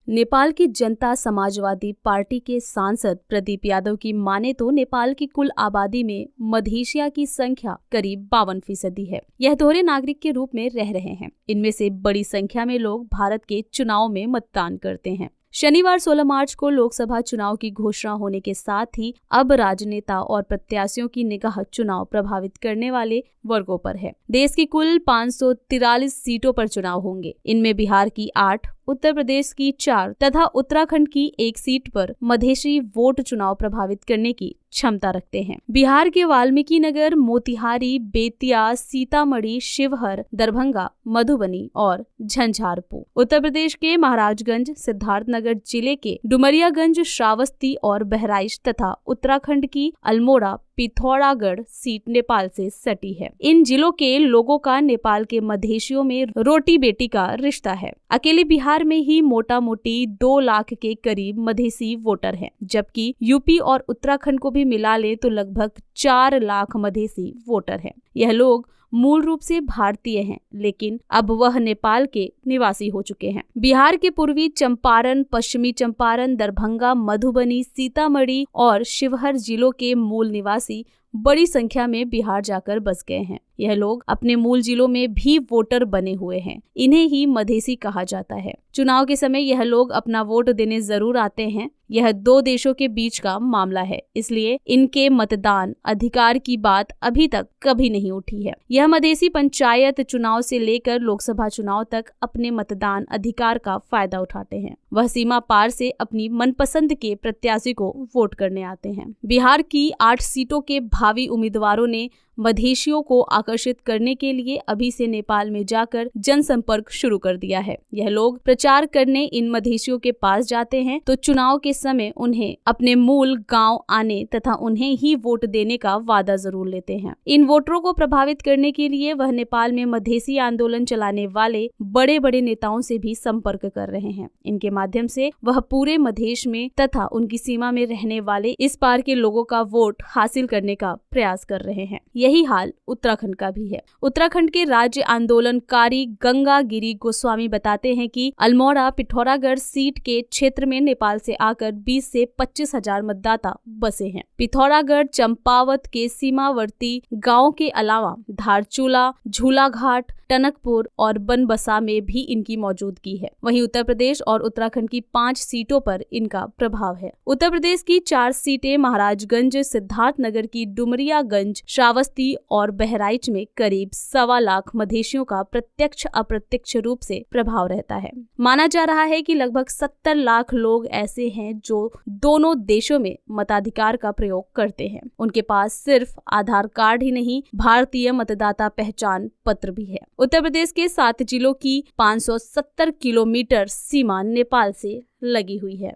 नेपाल की जनता समाजवादी पार्टी के सांसद प्रदीप यादव की माने तो नेपाल की कुल आबादी में मधेशिया की संख्या करीब 52% है। यह दोहरे नागरिक के रूप में रह रहे हैं। इनमें से बड़ी संख्या में लोग भारत के चुनाव में मतदान करते हैं। शनिवार 16 मार्च को लोकसभा चुनाव की घोषणा होने के साथ ही अब राजनेता और प्रत्याशियों की निगाह चुनाव प्रभावित करने वाले वर्गों पर है। देश की कुल 543 सीटों पर चुनाव होंगे। इनमें बिहार की 8, उत्तर प्रदेश की 4 तथा उत्तराखंड की 1 सीट पर मधेशी वोट चुनाव प्रभावित करने की क्षमता रखते हैं। बिहार के वाल्मीकि नगर, मोतिहारी, बेतिया, सीतामढ़ी, शिवहर, दरभंगा, मधुबनी और झंझारपुर। उत्तर प्रदेश के महाराजगंज, सिद्धार्थनगर जिले के डुमरियागंज, श्रावस्ती और बहराइच तथा उत्तराखंड की अल्मोड़ा, पिथौरागढ़ सीट नेपाल से सटी है। इन जिलों के लोगों का नेपाल के मधेशियों में रोटी बेटी का रिश्ता है। अकेले बिहार में ही मोटा मोटी 2 लाख के करीब मधेसी वोटर हैं, जबकि यूपी और उत्तराखंड को भी मिला ले तो लगभग 4 लाख मधेसी वोटर हैं। यह लोग मूल रूप से भारतीय हैं, लेकिन अब वह नेपाल के निवासी हो चुके हैं। बिहार के पूर्वी चंपारण, पश्चिमी चंपारण, दरभंगा, मधुबनी, सीतामढ़ी और शिवहर जिलों के मूल निवासी बड़ी संख्या में बिहार जाकर बस गए हैं। यह लोग अपने मूल जिलों में भी वोटर बने हुए हैं। इन्हें ही मधेसी कहा जाता है। चुनाव के समय यह लोग अपना वोट देने जरूर आते हैं। यह 2 देशों के बीच का मामला है, इसलिए इनके मतदान अधिकार की बात अभी तक कभी नहीं उठी है। यह मधेसी पंचायत चुनाव से लेकर लोकसभा चुनाव तक अपने मतदान अधिकार का फायदा उठाते हैं। वह सीमा पार से अपनी मनपसंद के प्रत्याशी को वोट करने आते हैं। बिहार की 8 सीटों के भावी उम्मीदवारों ने मधेशियों को आकर्षित करने के लिए अभी से नेपाल में जाकर जनसंपर्क शुरू कर दिया है। यह लोग प्रचार करने इन मधेशियों के पास जाते हैं तो चुनाव के समय उन्हें अपने मूल गांव आने तथा उन्हें ही वोट देने का वादा जरूर लेते हैं। इन वोटरों को प्रभावित करने के लिए वह नेपाल में मधेसी आंदोलन चलाने वाले बड़े बड़े नेताओं से भी संपर्क कर रहे हैं। इनके माध्यम से वह पूरे मधेश में तथा उनकी सीमा में रहने वाले इस पार के लोगों का वोट हासिल करने का प्रयास कर रहे हैं। यही हाल उत्तराखंड का भी है। उत्तराखंड के राज्य आंदोलनकारी गंगागिरी गोस्वामी बताते हैं कि अल्मोड़ा, पिथौरागढ़ सीट के क्षेत्र में नेपाल से आकर 20 से 25 हजार मतदाता बसे हैं। पिथौरागढ़, चंपावत के सीमावर्ती गांव के अलावा धारचूला, झूलाघाट, टनकपुर और बनबसा में भी इनकी मौजूदगी है। वहीं उत्तर प्रदेश और उत्तराखंड की 5 सीटों पर इनका प्रभाव है। उत्तर प्रदेश की 4 सीटें महाराजगंज, सिद्धार्थनगर की डुमरियागंज, श्रावस्ती और बहराइच में करीब 1.25 लाख मधेशियों का प्रत्यक्ष अप्रत्यक्ष रूप से प्रभाव रहता है। माना जा रहा है कि लगभग 70 लाख लोग ऐसे हैं जो दोनों देशों में मताधिकार का प्रयोग करते हैं। उनके पास सिर्फ आधार कार्ड ही नहीं, भारतीय मतदाता पहचान पत्र भी है। उत्तर प्रदेश के 7 जिलों की 570 किलोमीटर सीमा नेपाल से लगी हुई है।